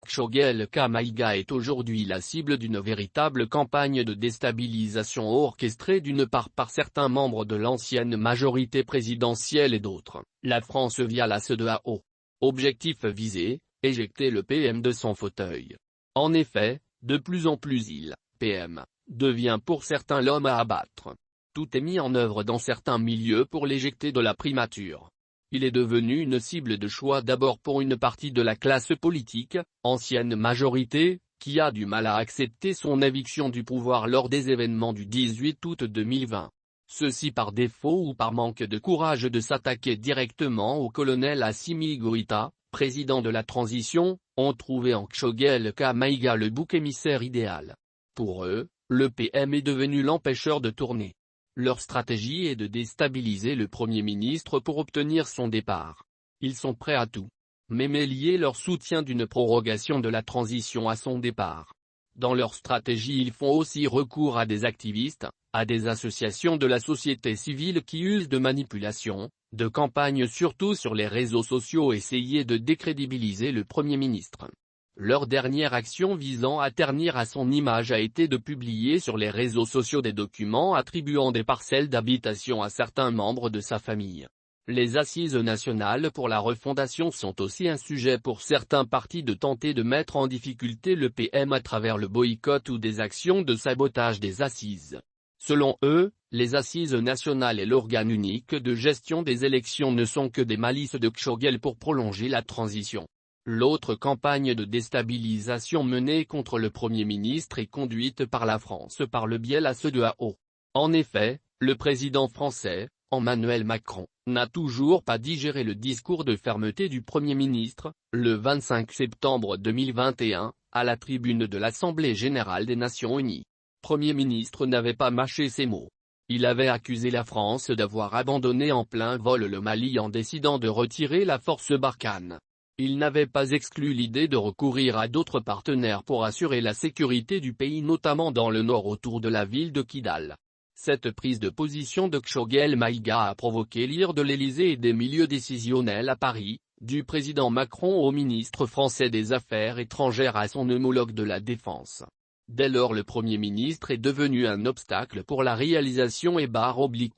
Choguel Maïga est aujourd'hui la cible d'une véritable campagne de déstabilisation orchestrée d'une part par certains membres de l'ancienne majorité présidentielle et d'autres, la France via la CEDEAO. Objectif visé, éjecter le PM de son fauteuil. En effet, de plus en plus PM, devient pour certains l'homme à abattre. Tout est mis en œuvre dans certains milieux pour l'éjecter de la primature. Il est devenu une cible de choix d'abord pour une partie de la classe politique, ancienne majorité, qui a du mal à accepter son éviction du pouvoir lors des événements du 18 août 2020. Ceci par défaut ou par manque de courage de s'attaquer directement au colonel Assimi Goïta, président de la transition, ont trouvé en Choguel Maïga le bouc émissaire idéal. Pour eux, le PM est devenu l'empêcheur de tourner. Leur stratégie est de déstabiliser le Premier ministre pour obtenir son départ. Ils sont prêts à tout. Même lier leur soutien d'une prorogation de la transition à son départ. Dans leur stratégie ils font aussi recours à des activistes, à des associations de la société civile qui usent de manipulation, de campagne surtout sur les réseaux sociaux essayer de décrédibiliser le Premier ministre. Leur dernière action visant à ternir à son image a été de publier sur les réseaux sociaux des documents attribuant des parcelles d'habitation à certains membres de sa famille. Les assises nationales pour la refondation sont aussi un sujet pour certains partis de tenter de mettre en difficulté le PM à travers le boycott ou des actions de sabotage des assises. Selon eux, les assises nationales et l'organe unique de gestion des élections ne sont que des malices de Choguel pour prolonger la transition. L'autre campagne de déstabilisation menée contre le Premier ministre est conduite par la France par le biais de la CEDEAO. En effet, le président français, Emmanuel Macron, n'a toujours pas digéré le discours de fermeté du Premier ministre, le 25 septembre 2021, à la tribune de l'Assemblée générale des Nations unies. Le Premier ministre n'avait pas mâché ses mots. Il avait accusé la France d'avoir abandonné en plein vol le Mali en décidant de retirer la force Barkhane. Il n'avait pas exclu l'idée de recourir à d'autres partenaires pour assurer la sécurité du pays notamment dans le nord autour de la ville de Kidal. Cette prise de position de Choguel Maïga a provoqué l'ire de l'Élysée et des milieux décisionnels à Paris, du président Macron au ministre français des Affaires étrangères à son homologue de la Défense. Dès lors le Premier ministre est devenu un obstacle pour la réalisation et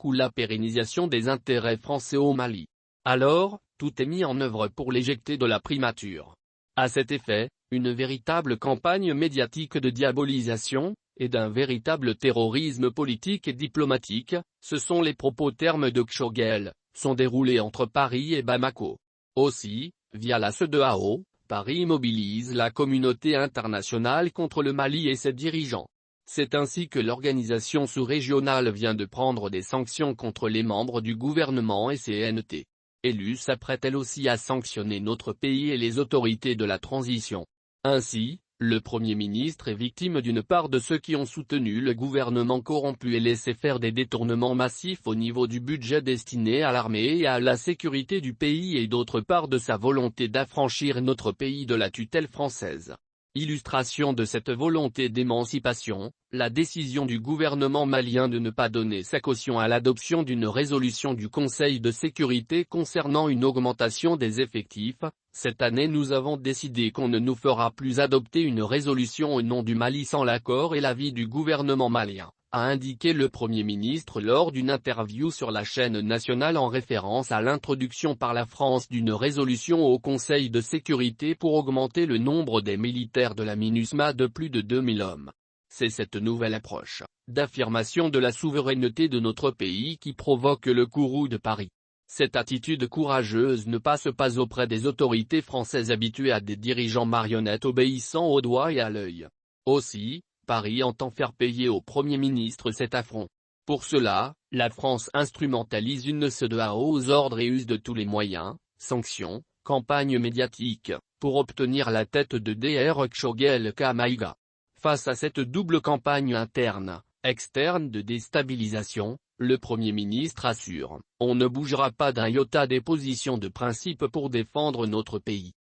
ou la pérennisation des intérêts français au Mali. Alors, tout est mis en œuvre pour l'éjecter de la primature. À cet effet, une véritable campagne médiatique de diabolisation, et d'un véritable terrorisme politique et diplomatique, ce sont les propos termes de Choguel, sont déroulés entre Paris et Bamako. Aussi, via la CEDEAO, Paris mobilise la communauté internationale contre le Mali et ses dirigeants. C'est ainsi que l'organisation sous-régionale vient de prendre des sanctions contre les membres du gouvernement et CNT. Élue s'apprête elle aussi à sanctionner notre pays et les autorités de la transition. Ainsi, le Premier ministre est victime d'une part de ceux qui ont soutenu le gouvernement corrompu et laissé faire des détournements massifs au niveau du budget destiné à l'armée et à la sécurité du pays et d'autre part de sa volonté d'affranchir notre pays de la tutelle française. Illustration de cette volonté d'émancipation, la décision du gouvernement malien de ne pas donner sa caution à l'adoption d'une résolution du Conseil de sécurité concernant une augmentation des effectifs. Cette année nous avons décidé qu'on ne nous fera plus adopter une résolution au nom du Mali sans l'accord et l'avis du gouvernement malien, a indiqué le Premier ministre lors d'une interview sur la chaîne nationale en référence à l'introduction par la France d'une résolution au Conseil de sécurité pour augmenter le nombre des militaires de la MINUSMA de plus de 2000 hommes. C'est cette nouvelle approche, d'affirmation de la souveraineté de notre pays qui provoque le courroux de Paris. Cette attitude courageuse ne passe pas auprès des autorités françaises habituées à des dirigeants marionnettes obéissant au doigt et à l'œil. Aussi, Paris entend faire payer au Premier ministre cet affront. Pour cela, la France instrumentalise une CEDEAO aux ordres et use de tous les moyens, sanctions, campagnes médiatiques, pour obtenir la tête de Dr Choguel Maïga. Face à cette double campagne interne, externe de déstabilisation, le Premier ministre assure, on ne bougera pas d'un iota des positions de principe pour défendre notre pays.